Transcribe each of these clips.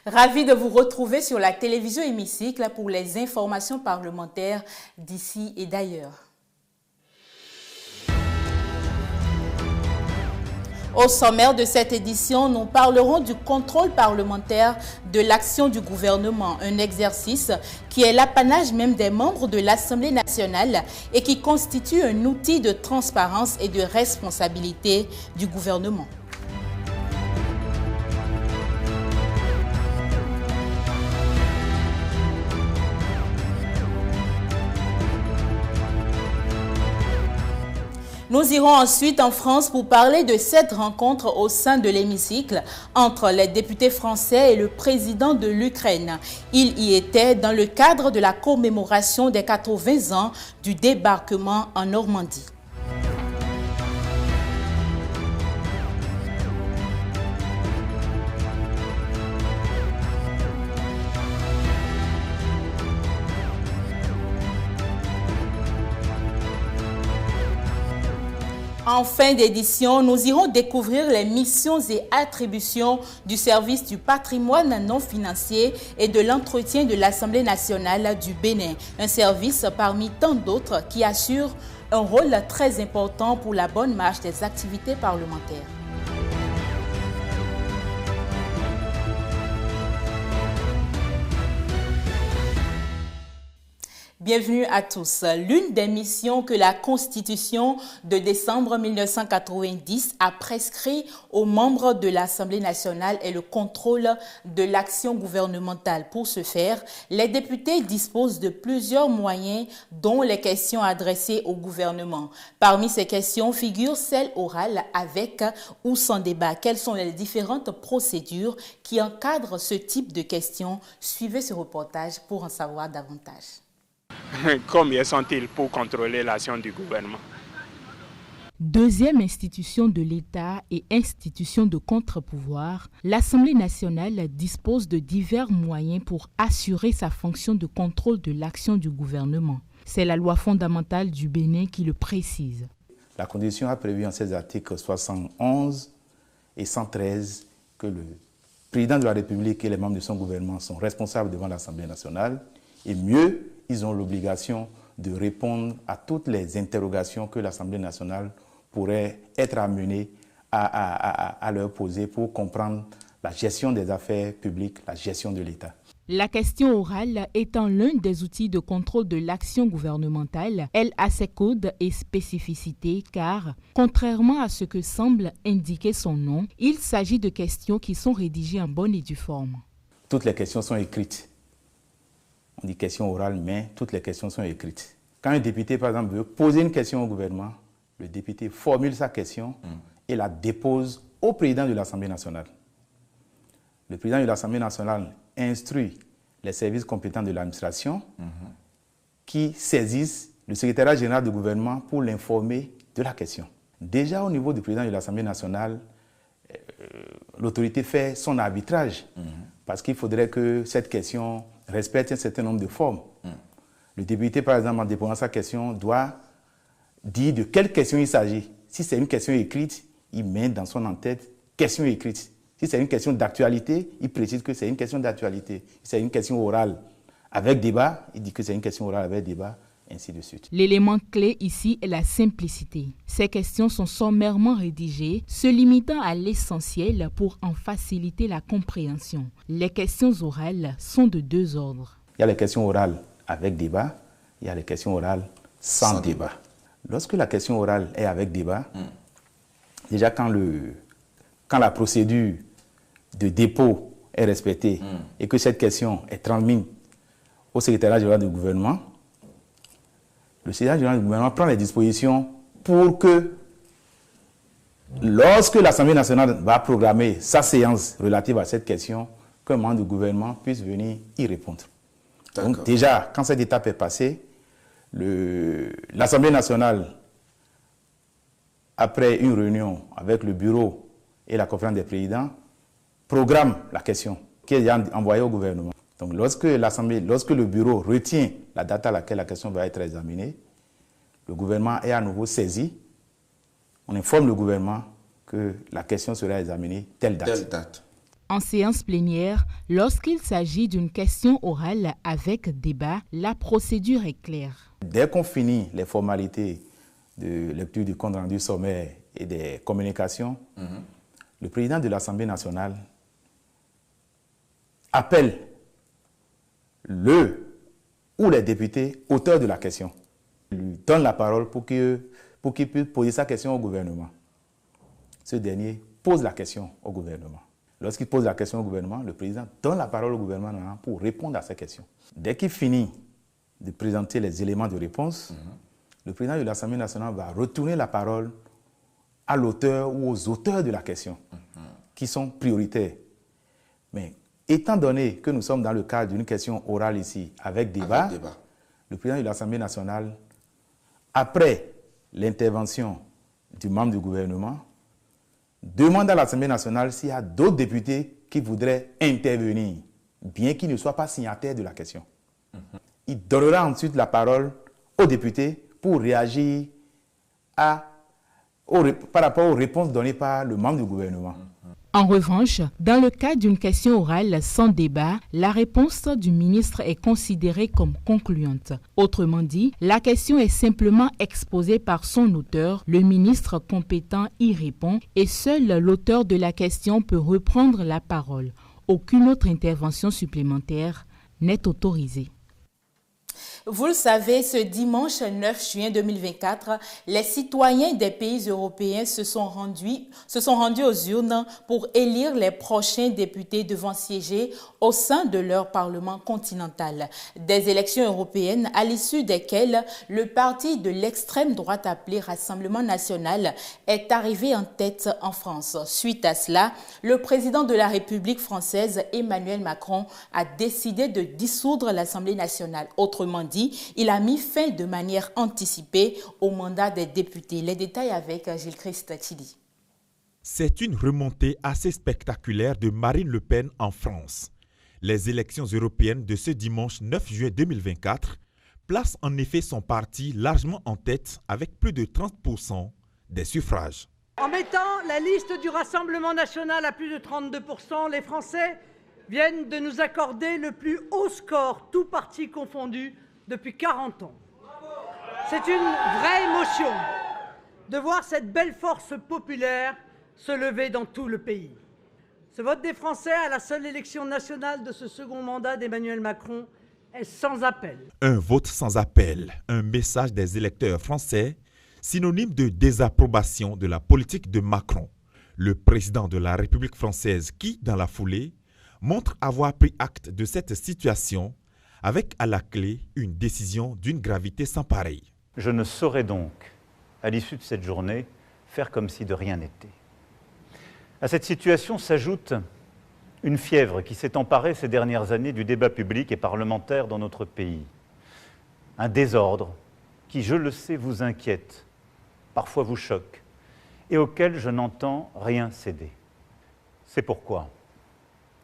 Ravi de vous retrouver sur la télévision Hémicycle pour les informations parlementaires d'ici et d'ailleurs. Au sommaire de cette édition, nous parlerons du contrôle parlementaire de l'action du gouvernement, un exercice qui est l'apanage même des membres de l'Assemblée nationale et qui constitue un outil de transparence et de responsabilité du gouvernement. Nous irons ensuite en France pour parler de cette rencontre au sein de l'hémicycle entre les députés français et le président de l'Ukraine. Il y était dans le cadre de la commémoration des 80 ans du débarquement en Normandie. En fin d'édition, nous irons découvrir les missions et attributions du service du patrimoine non financier et de l'entretien de l'Assemblée nationale du Bénin. Un service parmi tant d'autres qui assure un rôle très important pour la bonne marche des activités parlementaires. Bienvenue à tous. L'une des missions que la Constitution de décembre 1990 a prescrit aux membres de l'Assemblée nationale est le contrôle de l'action gouvernementale. Pour ce faire, les députés disposent de plusieurs moyens, dont les questions adressées au gouvernement. Parmi ces questions figurent celles orales avec ou sans débat. Quelles sont les différentes procédures qui encadrent ce type de questions? Suivez ce reportage pour en savoir davantage. Combien sont-ils pour contrôler l'action du gouvernement? Deuxième institution de l'État et institution de contre-pouvoir, l'Assemblée nationale dispose de divers moyens pour assurer sa fonction de contrôle de l'action du gouvernement. C'est la loi fondamentale du Bénin qui le précise. La Constitution a prévu en ses articles 71 et 113 que le président de la République et les membres de son gouvernement sont responsables devant l'Assemblée nationale et mieux, ils ont l'obligation de répondre à toutes les interrogations que l'Assemblée nationale pourrait être amenée à leur poser pour comprendre la gestion des affaires publiques, la gestion de l'État. La question orale étant l'un des outils de contrôle de l'action gouvernementale, elle a ses codes et spécificités car, contrairement à ce que semble indiquer son nom, il s'agit de questions qui sont rédigées en bonne et due forme. Toutes les questions sont écrites. On dit question orale, mais toutes les questions sont écrites. Quand un député, par exemple, veut poser une question au gouvernement, le député formule sa question et la dépose au président de l'Assemblée nationale. Le président de l'Assemblée nationale instruit les services compétents de l'administration qui saisissent le secrétariat général du gouvernement pour l'informer de la question. Déjà au niveau du président de l'Assemblée nationale, l'autorité fait son arbitrage parce qu'il faudrait que cette question respecte un certain nombre de formes. Le député, par exemple, en déposant sa question, doit dire de quelle question il s'agit. Si c'est une question écrite, il met dans son en-tête « question écrite ». Si c'est une question d'actualité, il précise que c'est une question d'actualité. Si c'est une question orale avec débat, il dit que c'est une question orale avec débat, ainsi de suite. L'élément clé ici est la simplicité. Ces questions sont sommairement rédigées, se limitant à l'essentiel pour en faciliter la compréhension. Les questions orales sont de deux ordres. Il y a les questions orales avec débat, il y a les questions orales sans débat. Lorsque la question orale est avec débat, déjà quand la procédure de dépôt est respectée et que cette question est transmise au secrétariat général du gouvernement, le secrétaire général du gouvernement prend les dispositions pour que, lorsque l'Assemblée nationale va programmer sa séance relative à cette question, qu'un membre du gouvernement puisse venir y répondre. Donc déjà, quand cette étape est passée, l'Assemblée nationale, après une réunion avec le bureau et la conférence des présidents, programme la question qui est envoyée au gouvernement. Donc lorsque le bureau retient la date à laquelle la question va être examinée, le gouvernement est à nouveau saisi. On informe le gouvernement que la question sera examinée telle date. En séance plénière, lorsqu'il s'agit d'une question orale avec débat, la procédure est claire. Dès qu'on finit les formalités de lecture du compte rendu sommaire et des communications, le président de l'Assemblée nationale appelle le ou les députés auteurs de la question. Il lui donne la parole pour qu'il puisse poser sa question au gouvernement. Ce dernier pose la question au gouvernement. Lorsqu'il pose la question au gouvernement, le président donne la parole au gouvernement pour répondre à ces questions. Dès qu'il finit de présenter les éléments de réponse, le président de l'Assemblée nationale va retourner la parole à l'auteur ou aux auteurs de la question, qui sont prioritaires. Mais étant donné que nous sommes dans le cadre d'une question orale ici, avec débat, le président de l'Assemblée nationale, après l'intervention du membre du gouvernement, demande à l'Assemblée nationale s'il y a d'autres députés qui voudraient intervenir, bien qu'ils ne soient pas signataires de la question. Il donnera ensuite la parole aux députés pour réagir par rapport aux réponses données par le membre du gouvernement. En revanche, dans le cas d'une question orale sans débat, la réponse du ministre est considérée comme concluante. Autrement dit, la question est simplement exposée par son auteur, le ministre compétent y répond et seul l'auteur de la question peut reprendre la parole. Aucune autre intervention supplémentaire n'est autorisée. Vous le savez, ce dimanche 9 juin 2024, les citoyens des pays européens se sont rendus aux urnes pour élire les prochains députés devant siéger au sein de leur Parlement continental. Des élections européennes à l'issue desquelles le parti de l'extrême droite appelé Rassemblement national est arrivé en tête en France. Suite à cela, le président de la République française, Emmanuel Macron, a décidé de dissoudre l'Assemblée nationale. Autrement dit, il a mis fin de manière anticipée au mandat des députés. Les détails avec Gilles-Christ Chili. C'est une remontée assez spectaculaire de Marine Le Pen en France. Les élections européennes de ce dimanche 9 juillet 2024 placent en effet son parti largement en tête avec plus de 30% des suffrages. En mettant la liste du Rassemblement national à plus de 32%, les Français viennent de nous accorder le plus haut score, tous partis confondus, depuis 40 ans. C'est une vraie émotion de voir cette belle force populaire se lever dans tout le pays. Ce vote des Français à la seule élection nationale de ce second mandat d'Emmanuel Macron est sans appel. Un vote sans appel, un message des électeurs français, synonyme de désapprobation de la politique de Macron, le président de la République française qui, dans la foulée, montre avoir pris acte de cette situation avec à la clé une décision d'une gravité sans pareille. Je ne saurais donc, à l'issue de cette journée, faire comme si de rien n'était. À cette situation s'ajoute une fièvre qui s'est emparée ces dernières années du débat public et parlementaire dans notre pays. Un désordre qui, je le sais, vous inquiète, parfois vous choque, et auquel je n'entends rien céder. C'est pourquoi,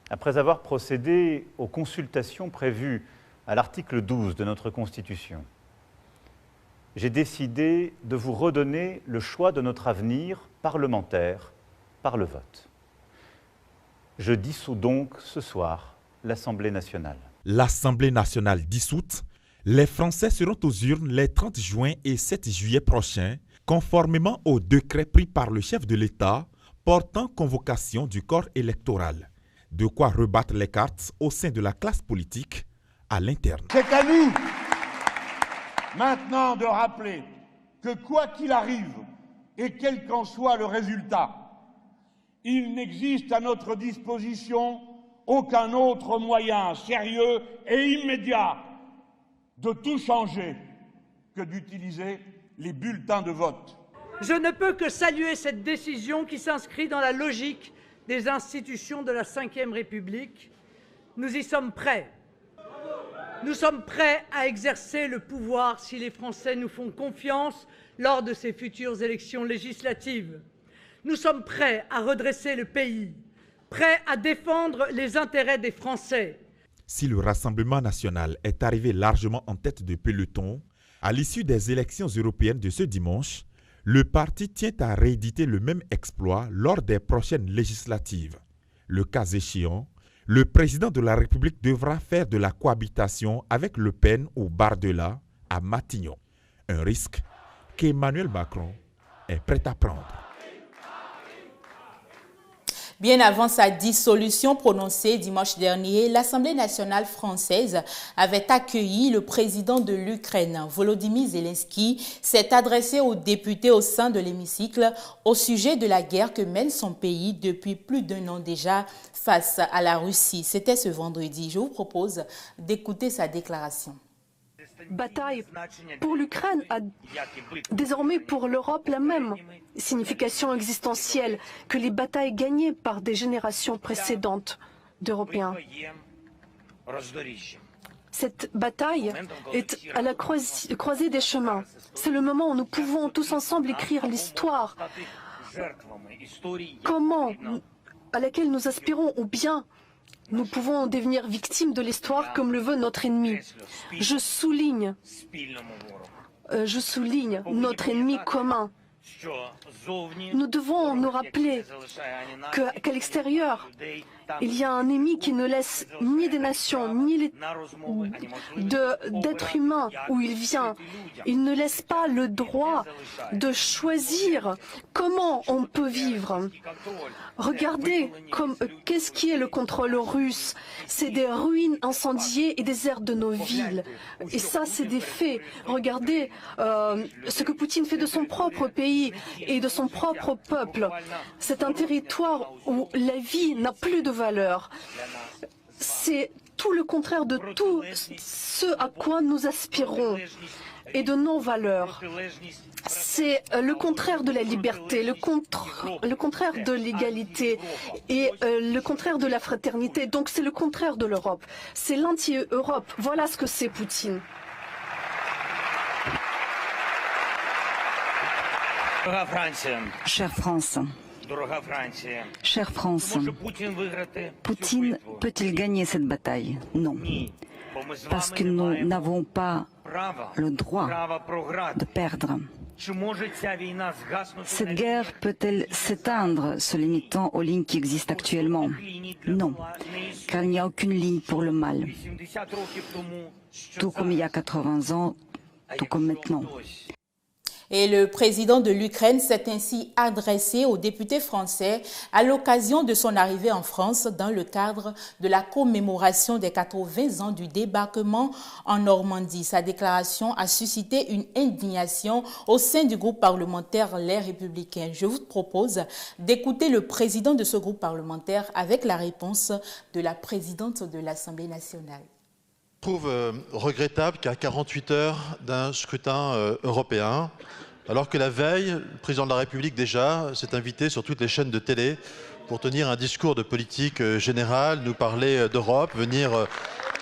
après avoir procédé aux consultations prévues à l'article 12 de notre Constitution, j'ai décidé de vous redonner le choix de notre avenir parlementaire par le vote. Je dissous donc ce soir l'Assemblée nationale. L'Assemblée nationale dissoute, les Français seront aux urnes les 30 juin et 7 juillet prochains, conformément au décret pris par le chef de l'État portant convocation du corps électoral. De quoi rebattre les cartes au sein de la classe politique à l'interne. C'est à nous maintenant de rappeler que quoi qu'il arrive et quel qu'en soit le résultat, il n'existe à notre disposition aucun autre moyen sérieux et immédiat de tout changer que d'utiliser les bulletins de vote. Je ne peux que saluer cette décision qui s'inscrit dans la logique des institutions de la Ve République. Nous y sommes prêts. Nous sommes prêts à exercer le pouvoir si les Français nous font confiance lors de ces futures élections législatives. Nous sommes prêts à redresser le pays, prêts à défendre les intérêts des Français. Si le Rassemblement national est arrivé largement en tête de peloton, à l'issue des élections européennes de ce dimanche, le parti tient à rééditer le même exploit lors des prochaines législatives. Le cas échéant, le président de la République devra faire de la cohabitation avec Le Pen ou Bardella à Matignon. Un risque qu'Emmanuel Macron est prêt à prendre. Bien avant sa dissolution prononcée dimanche dernier, l'Assemblée nationale française avait accueilli le président de l'Ukraine. Volodymyr Zelensky s'est adressé aux députés au sein de l'hémicycle au sujet de la guerre que mène son pays depuis plus d'1 an déjà face à la Russie. C'était ce vendredi. Je vous propose d'écouter sa déclaration. Bataille pour l'Ukraine a désormais pour l'Europe la même signification existentielle que les batailles gagnées par des générations précédentes d'Européens. Cette bataille est à la croisée des chemins. C'est le moment où nous pouvons tous ensemble écrire l'histoire, à laquelle nous aspirons, ou bien nous pouvons devenir victimes de l'histoire comme le veut notre ennemi. Je souligne notre ennemi commun. Nous devons nous rappeler qu'à l'extérieur, il y a un ennemi qui ne laisse ni des nations, ni d'êtres humains où il vient. Il ne laisse pas le droit de choisir comment on peut vivre. Regardez qu'est-ce qui est le contrôle russe. C'est des ruines incendiées et des aires de nos villes. Et ça, c'est des faits. Regardez ce que Poutine fait de son propre pays et de son propre peuple. C'est un territoire où la vie n'a plus de valeur. C'est tout le contraire de tout ce à quoi nous aspirons et de nos valeurs. C'est le contraire de la liberté, le contraire de l'égalité et le contraire de la fraternité. Donc c'est le contraire de l'Europe. C'est l'anti-Europe. Voilà ce que c'est Poutine. Chère France, Poutine peut-il gagner cette bataille? Non, parce que nous n'avons pas le droit de perdre. Cette guerre peut-elle s'éteindre se limitant aux lignes qui existent actuellement? Non, car il n'y a aucune ligne pour le mal. Tout comme il y a 80 ans, tout comme maintenant. Et le président de l'Ukraine s'est ainsi adressé aux députés français à l'occasion de son arrivée en France dans le cadre de la commémoration des 80 ans du débarquement en Normandie. Sa déclaration a suscité une indignation au sein du groupe parlementaire Les Républicains. Je vous propose d'écouter le président de ce groupe parlementaire avec la réponse de la présidente de l'Assemblée nationale. Je trouve regrettable qu'à 48 heures d'un scrutin européen, alors que la veille, le président de la République déjà s'est invité sur toutes les chaînes de télé pour tenir un discours de politique générale, nous parler d'Europe, venir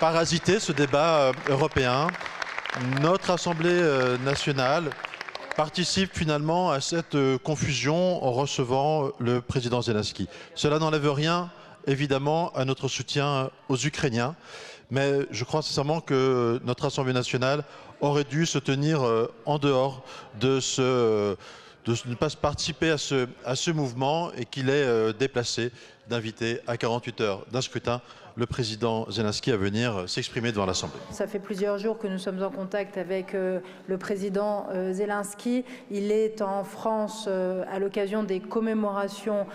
parasiter ce débat européen. Notre Assemblée nationale participe finalement à cette confusion en recevant le président Zelensky. Cela n'enlève rien, évidemment, à notre soutien aux Ukrainiens. Mais je crois sincèrement que notre Assemblée nationale aurait dû se tenir en dehors de ne pas participer à ce mouvement et qu'il est déplacé d'inviter à 48 heures d'un scrutin le président Zelensky à venir s'exprimer devant l'Assemblée. Ça fait plusieurs jours que nous sommes en contact avec le président Zelensky. Il est en France à l'occasion des commémorations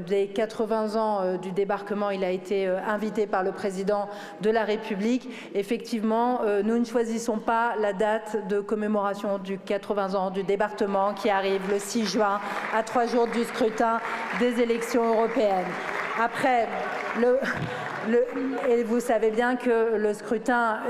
des 80 ans du débarquement. Il a été invité par le président de la République. Effectivement, nous ne choisissons pas la date de commémoration du 80 ans du débarquement qui arrive le 6 juin, à 3 jours du scrutin des élections européennes. Après, et vous savez bien que le scrutin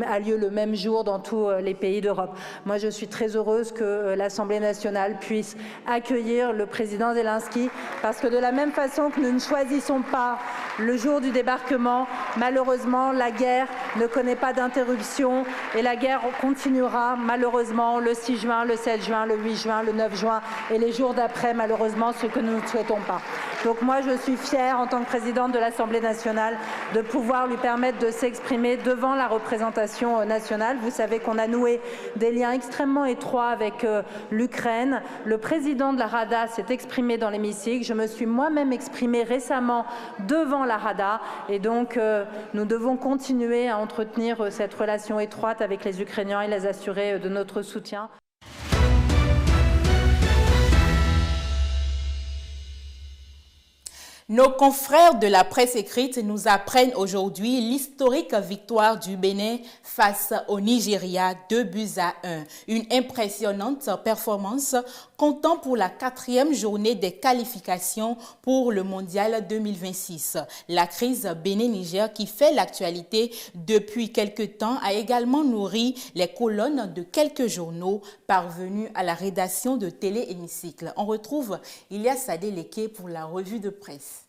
a lieu le même jour dans tous les pays d'Europe. Moi, je suis très heureuse que l'Assemblée nationale puisse accueillir le président Zelensky, parce que de la même façon que nous ne choisissons pas le jour du débarquement, malheureusement, la guerre ne connaît pas d'interruption et la guerre continuera malheureusement le 6 juin, le 7 juin, le 8 juin, le 9 juin et les jours d'après, malheureusement, ce que nous ne souhaitons pas. Donc moi, je suis fière, en tant que présidente de l'Assemblée nationale, de pouvoir lui permettre de s'exprimer devant la représentation nationale. Vous savez qu'on a noué des liens extrêmement étroits avec l'Ukraine. Le président de la Rada s'est exprimé dans l'hémicycle. Je me suis moi-même exprimée récemment devant la Rada. Et donc, nous devons continuer à entretenir cette relation étroite avec les Ukrainiens et les assurer de notre soutien. Nos confrères de la presse écrite nous apprennent aujourd'hui l'historique victoire du Bénin face au Nigeria 2-1. Une impressionnante performance comptant pour la 4e journée des qualifications pour le Mondial 2026. La crise Bénin-Niger qui fait l'actualité depuis quelque temps a également nourri les colonnes de quelques journaux parvenus à la rédaction de Télé-Hémicycle. On retrouve Ilyas Sadé-Leke pour la revue de presse.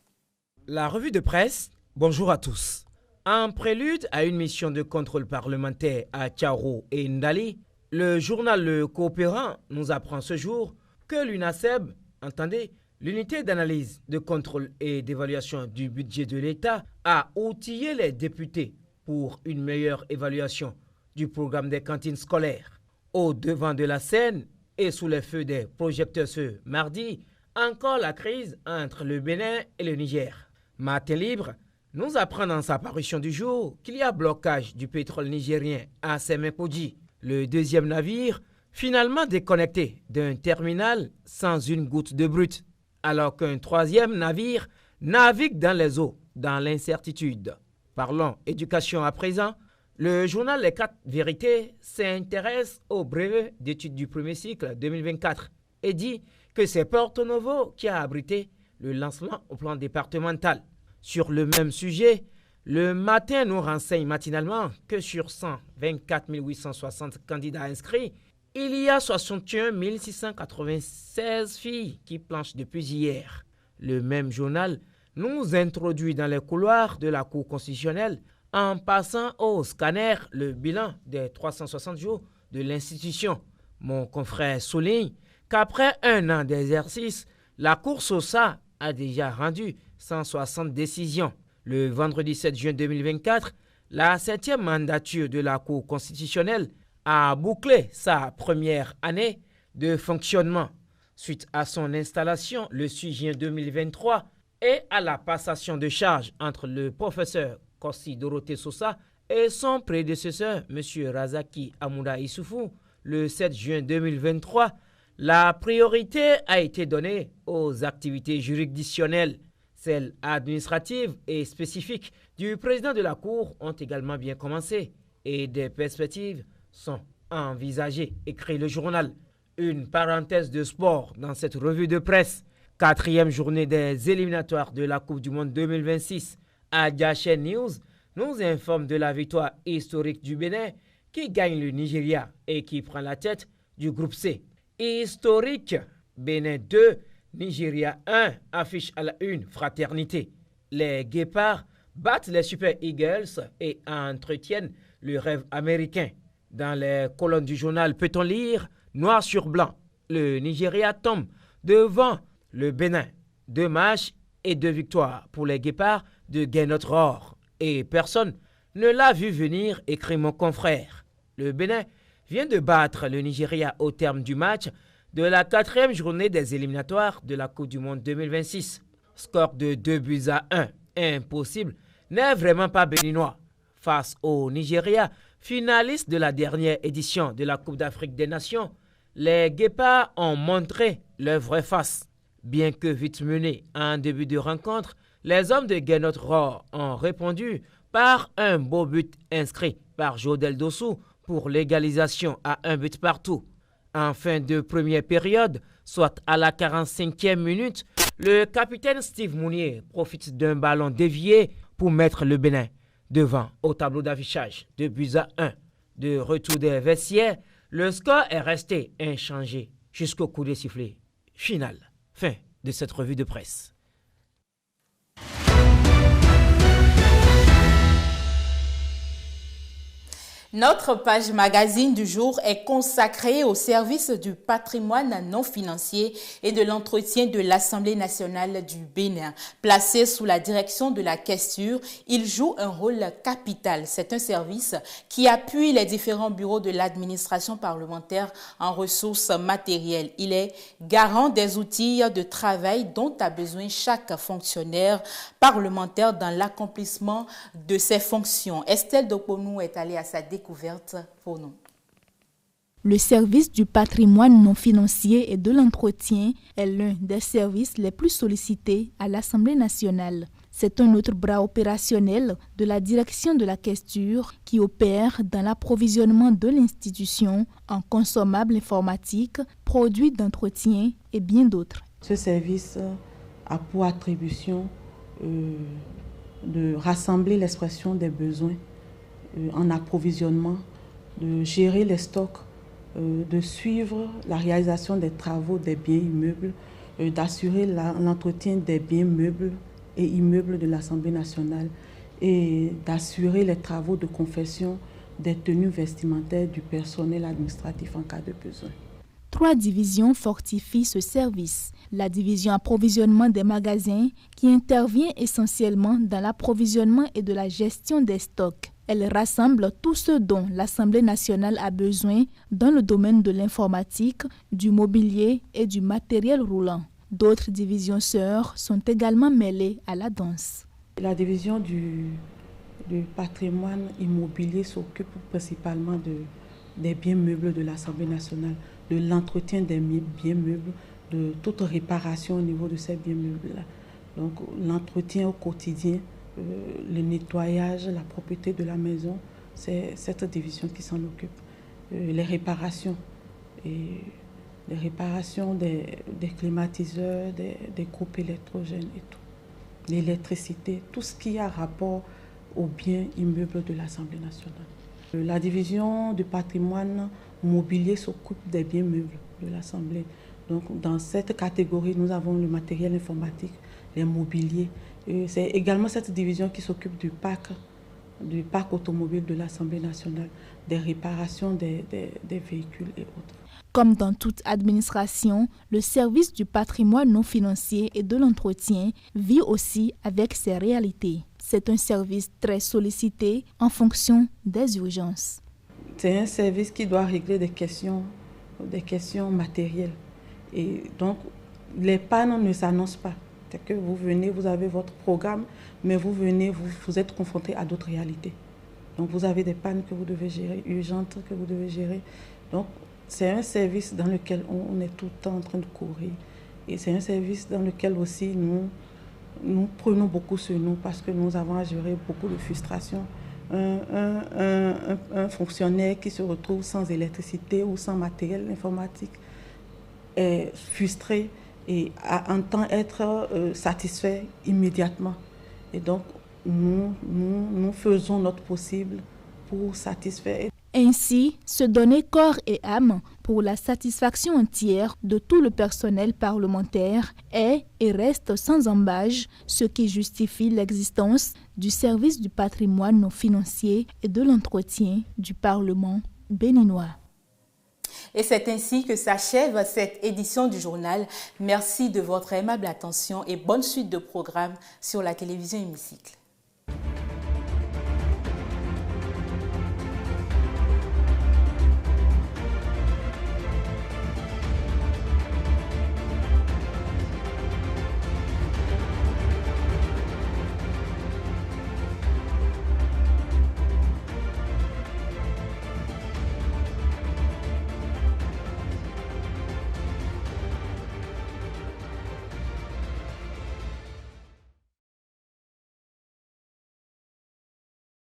La revue de presse, bonjour à tous. En prélude à une mission de contrôle parlementaire à Tiaro et Ndali, le journal Le Coopérant nous apprend ce jour que l'UNASEB, entendez, l'unité d'analyse, de contrôle et d'évaluation du budget de l'État, a outillé les députés pour une meilleure évaluation du programme des cantines scolaires. Au devant de la scène et sous les feux des projecteurs ce mardi, encore la crise entre le Bénin et le Niger. Matin Libre nous apprend dans sa parution du jour qu'il y a blocage du pétrole nigérien à Semenkoji, le deuxième navire finalement déconnecté d'un terminal sans une goutte de brut, alors qu'un troisième navire navigue dans les eaux dans l'incertitude. Parlons éducation à présent. Le journal Les 4 Vérités s'intéresse au brevet d'études du premier cycle 2024 et dit que c'est Porto Novo qui a abrité le lancement au plan départemental. Sur le même sujet, le Matin nous renseigne matinalement que sur 124 860 candidats inscrits, il y a 61 696 filles qui planchent depuis hier. Le même journal nous introduit dans les couloirs de la Cour constitutionnelle en passant au scanner le bilan des 360 jours de l'institution. Mon confrère souligne qu'après un an d'exercice, la Cour SOSA a déjà rendu 160 décisions. Le vendredi 7 juin 2024, la 7e mandature de la Cour constitutionnelle a bouclé sa première année de fonctionnement suite à son installation le 6 juin 2023 et à la passation de charges entre le professeur Kossi Dorothée Sosa et son prédécesseur, M. Razaki Amoura Issoufou, le 7 juin 2023. La priorité a été donnée aux activités juridictionnelles. Celles administratives et spécifiques du président de la Cour ont également bien commencé et des perspectives sont envisagées, écrit le journal. Une parenthèse de sport dans cette revue de presse. 4e journée des éliminatoires de la Coupe du Monde 2026. Adjachen News nous informe de la victoire historique du Bénin qui gagne le Nigeria et qui prend la tête du groupe C. Historique, Bénin 2, Nigeria 1 affiche à la une fraternité. Les Guépards battent les Super Eagles et entretiennent le rêve américain. Dans les colonnes du journal peut-on lire noir sur blanc, le Nigeria tombe devant le Bénin. 2 matchs et 2 victoires pour les Guépards de Guénotre-Or. Et personne ne l'a vu venir, écrit mon confrère. Le Bénin vient de battre le Nigeria au terme du match de la 4e journée des éliminatoires de la Coupe du Monde 2026. Score de 2-1. Impossible n'est vraiment pas béninois. Face au Nigeria, finaliste de la dernière édition de la Coupe d'Afrique des Nations, les Guépards ont montré leur vraie face. Bien que vite menés en début de rencontre, les hommes de Guénotre-Or ont répondu par un beau but inscrit par Jodel Dossou pour l'égalisation à 1 but partout. En fin de première période, soit à la 45e minute, le capitaine Steve Mounier profite d'un ballon dévié pour mettre le Bénin devant au tableau d'affichage 2-1. De retour des vestiaires, le score est resté inchangé jusqu'au coup de sifflet final. Fin de cette revue de presse. Notre page magazine du jour est consacrée au service du patrimoine non financier et de l'entretien de l'Assemblée nationale du Bénin. Placé sous la direction de la Questure, il joue un rôle capital. C'est un service qui appuie les différents bureaux de l'administration parlementaire en ressources matérielles. Il est garant des outils de travail dont a besoin chaque fonctionnaire parlementaire dans l'accomplissement de ses fonctions. Estelle Doponou est allée à sa découverte pour nous. Le service du patrimoine non financier et de l'entretien est l'un des services les plus sollicités à l'Assemblée nationale. C'est un autre bras opérationnel de la direction de la Questure qui opère dans l'approvisionnement de l'institution en consommables informatiques, produits d'entretien et bien d'autres. Ce service a pour attribution de rassembler l'expression des besoins en approvisionnement, de gérer les stocks, de suivre la réalisation des travaux des biens immeubles, d'assurer l'entretien des biens meubles et immeubles de l'Assemblée nationale et d'assurer les travaux de confection des tenues vestimentaires du personnel administratif en cas de besoin. 3 divisions fortifient ce service. La division approvisionnement des magasins qui intervient essentiellement dans l'approvisionnement et de la gestion des stocks. Elle rassemble tout ce dont l'Assemblée nationale a besoin dans le domaine de l'informatique, du mobilier et du matériel roulant. D'autres divisions sœurs sont également mêlées à la danse. La division du patrimoine immobilier s'occupe principalement des biens meubles de l'Assemblée nationale, de l'entretien des biens meubles, de toute réparation au niveau de ces biens meubles-là. Donc l'entretien au quotidien, le nettoyage, la propreté de la maison, c'est cette division qui s'en occupe. Les réparations, des climatiseurs, des groupes électrogènes et tout. L'électricité, tout ce qui a rapport aux biens immeubles de l'Assemblée nationale. La division du patrimoine mobilier s'occupe des biens meubles de l'Assemblée. Donc dans cette catégorie, nous avons le matériel informatique, les mobiliers. C'est également cette division qui s'occupe du parc automobile de l'Assemblée nationale, des réparations des véhicules et autres. Comme dans toute administration, le service du patrimoine non financier et de l'entretien vit aussi avec ses réalités. C'est un service très sollicité en fonction des urgences. C'est un service qui doit régler des questions matérielles. Et donc, les pannes ne s'annoncent pas. C'est que vous venez, vous avez votre programme, mais vous venez, vous êtes confronté à d'autres réalités. Donc, vous avez des pannes que vous devez gérer, urgentes que vous devez gérer. Donc, c'est un service dans lequel on est tout le temps en train de courir. Et c'est un service dans lequel aussi nous prenons beaucoup sur nous parce que nous avons à gérer beaucoup de frustration. Un fonctionnaire qui se retrouve sans électricité ou sans matériel informatique est frustré et entend être satisfait immédiatement. Et donc, nous faisons notre possible pour satisfaire. Ainsi, se donner corps et âme pour la satisfaction entière de tout le personnel parlementaire est et reste sans embâche, ce qui justifie l'existence du service du patrimoine non financier et de l'entretien du Parlement béninois. Et c'est ainsi que s'achève cette édition du journal. Merci de votre aimable attention et bonne suite de programmes sur la télévision Hémicycle.